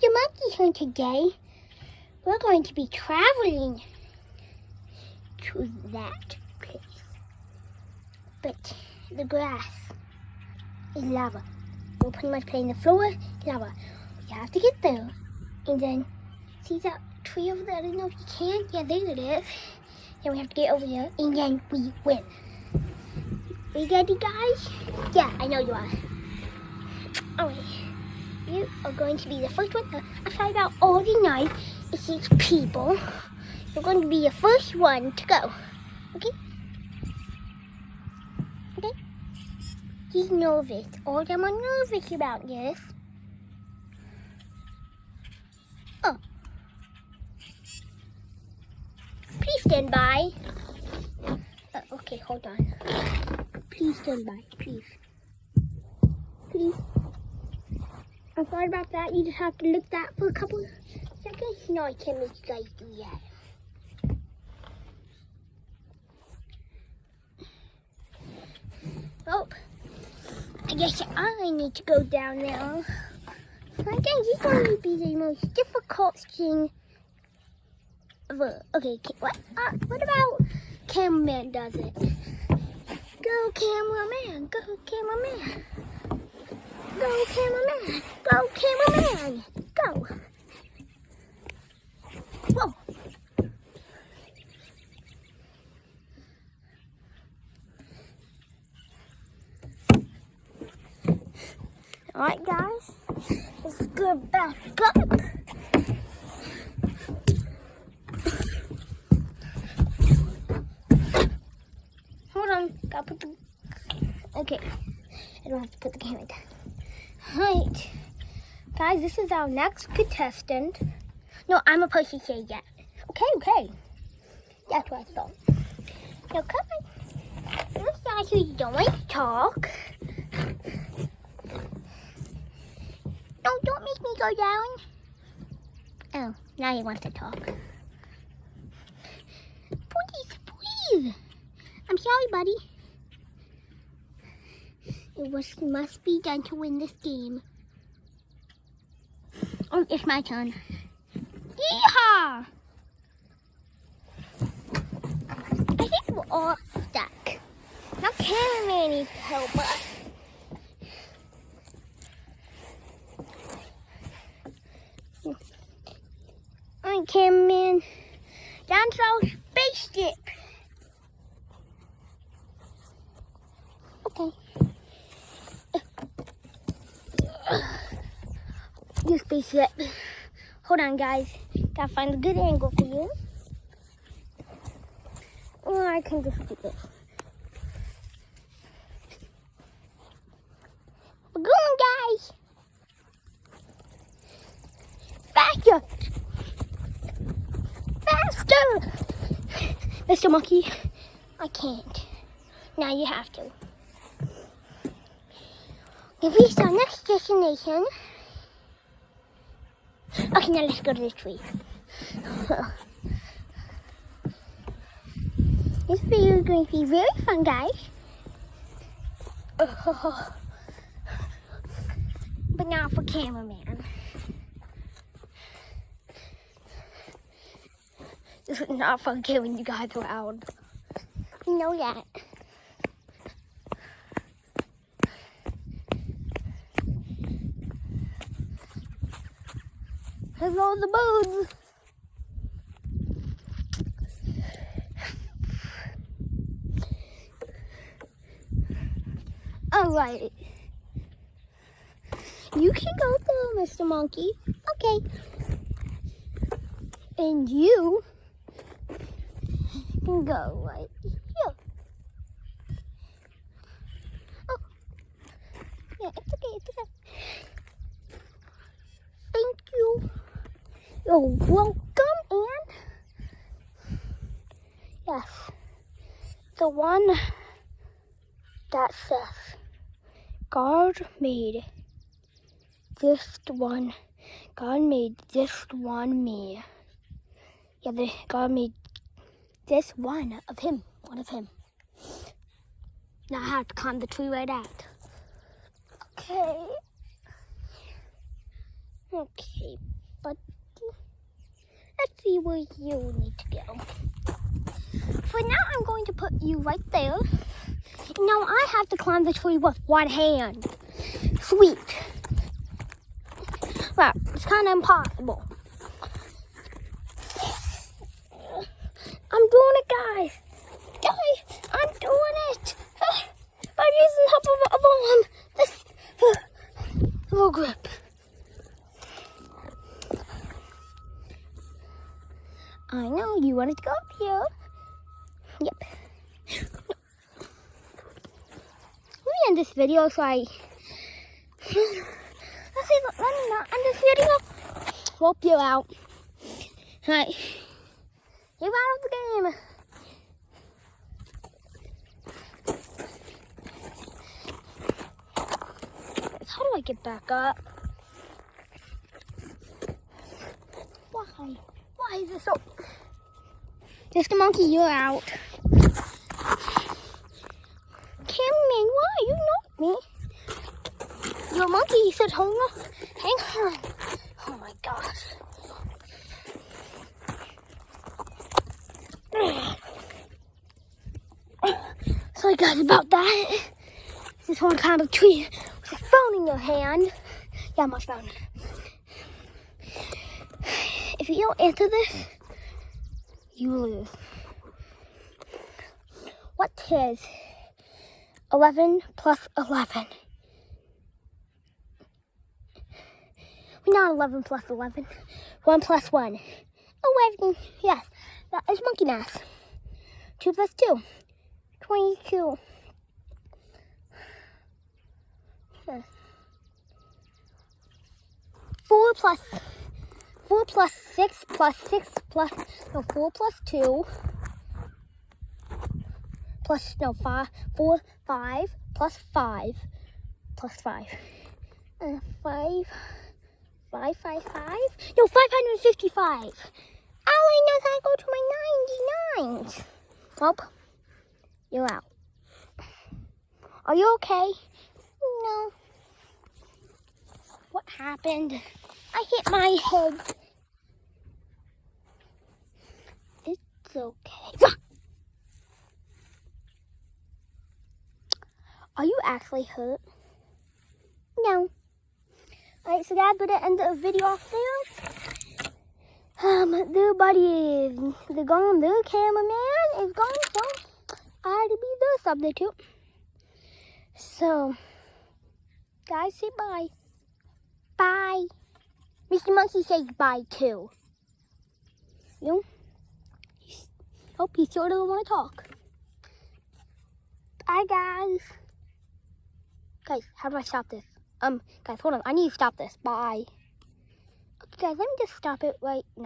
Mr. Monkey here today. We're going to be traveling to that place. But the grass is lava. We're pretty much playing the floor, lava. You have to get there. And then, see that tree over there? I don't know if you can. Yeah, there it is. Then we have to get over there, and then we win. Are you ready, guys? Yeah, I know you are. Alright. You are going to be the first one. I found out all the night. It's these people. You're going to be the first one to go. Okay? Okay? He's nervous. All of them are nervous about this. Oh. Please stand by. Okay, hold on. Please stand by, please. Please. I'm sorry about that. You just have to look that for a couple seconds. No, I can't make you guys do that. Oh, I guess I need to go down now. I think this is going to be the most difficult thing ever. Okay, what about cameraman does it? Go cameraman, go cameraman. Go cameraman, go cameraman, go. Whoa. All right, guys, let's go back up. Hold on, gotta put the, okay, I don't have to put the camera down. Right, guys, this is our next contestant. No, I'm supposed to say that. Okay. That's what I thought. Now, come on. This guy who don't like to talk. No, don't make me go down. Oh, now he wants to talk. Please. I'm sorry, buddy. It must be done to win this game. Oh, it's my turn. Yeehaw! I think we're all stuck. Now cameraman needs to help us. Alright, cameraman. Down to our spaceship. Okay. Your spaceship. Hold on, guys. Gotta find a good angle for you. Or I can just do this. We're going, guys. Faster. Mr. Monkey, I can't. Now you have to. We've reached our next destination. Okay, now let's go to the tree. This video is going to be very fun, guys. But now for cameraman. This is not fun carrying you guys around. You know that. Hello, the birds. Alright. You can go through, Mr. Monkey. Okay. And you can go right here. Oh. Yeah, it's okay. Thank you. You're welcome, and yes, the one that says God made this one. God made this one me. Yeah, God made this one of him. Now I have to climb the tree right out. Okay. Okay, but let's see where you need to go. For now, I'm going to put you right there. Now I have to climb the tree with one hand. Sweet. Well, it's kind of impossible. I'm doing it, guys. Guys, I'm doing it. I'm using the help of this little grip. I know you wanted to go up here. Yep. Let me end this video so I... Let me not end this video. Whoop you out. Alright. You're out of the game. How do I get back up? Why? Why is this so... Mr. Monkey, you're out. Cameraman, why? You knocked me. Your monkey said, hang on. Oh my gosh. Sorry guys about that. This one kind of tree with a phone in your hand. Yeah, my phone. If you don't answer this, you lose. What is 11 plus 11? We're not 11 plus 11. 1 plus 1. 11. Yes, that is monkey math. 2 plus 2. 22. Huh. 4 plus 6 plus 6 plus, no, 4 plus 2 plus, no, 5, 4, 5 plus 5 plus 5. 5, 5, 5, 5? No, 555. Allie knows how to go to my 99s. Nope. You're out. Are you okay? No. What happened? I hit my head. It's okay. Are you actually hurt? No. Alright, so Dad better end the video off there. Their buddy is gone, their cameraman is gone, so I had to be their substitute. So, guys, say bye. Bye. Mr. Monkey says bye too. You? Hope he sort of want to talk. Bye, guys. Guys, how do I stop this? Guys, hold on. I need to stop this. Bye. Okay, guys, let me just stop it right now.